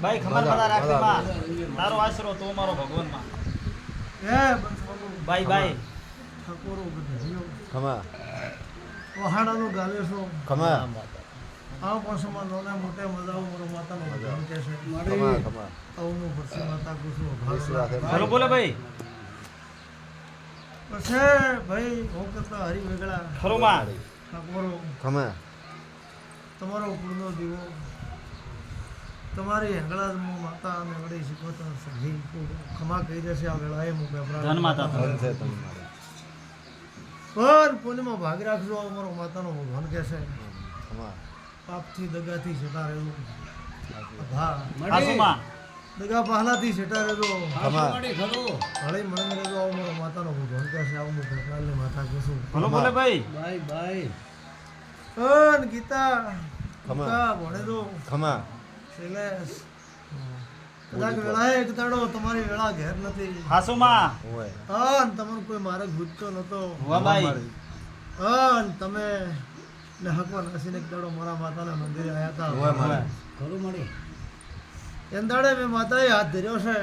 ભાઈ ખબર બધા રાખે માં તારો આશરો તો મારો ભગવાન માં ભાઈ ભાઈ ઠકોરો બધું ખમા વહાડાનું ગાલે છો ખમા આ પાસમાં નાના મોટે મજાઓ મારો માતાનો ભગવાન કહે છે ખમા ખમા આવનું પરસી માતા કુસુ બોલો બોલો ભાઈ પછી ભાઈ હું કરતા હરી વેગળા ખરો માં ઠકોરો ખમા તમારો પૂર્ણો દીવો તમારી હેંગળા માતા અને વડી શીખવતા સહી ખમા કહી દેશે આ વેળાએ હું ધન માતા ધન છે તમારે પણ પુણ્યમાં ભાગ રાખજો અમારો માતાનો ભગવાન કહે છે ખમા પાપથી દગાથી છેટા રહેવું હા આસુ માં દગા પહેલાથી છેટા રહેજો ખમા હળી મળીને રહેજો આવો મારો માતાનો ભગવાન કહે છે આવું હું ભગવાનને માતા કહેશું બોલો બોલે ભાઈ પણ ગીતા ખમા. ગીતા ભણે તો ખમા શૈલેષ કદાચ વેળાએ એક દાડો તમારી વેળા ઘેર નથી આસુ માં હોય અન તમને કોઈ માર્ગ ભૂજતો નતો વાહ ભાઈ અન તમે ને હકવા નાસીને એક દાડો મારા માતાના મંદિરે આવ્યા હોય હતા મારે એમ દાડે મેં માતાએ હાથ ધર્યો છે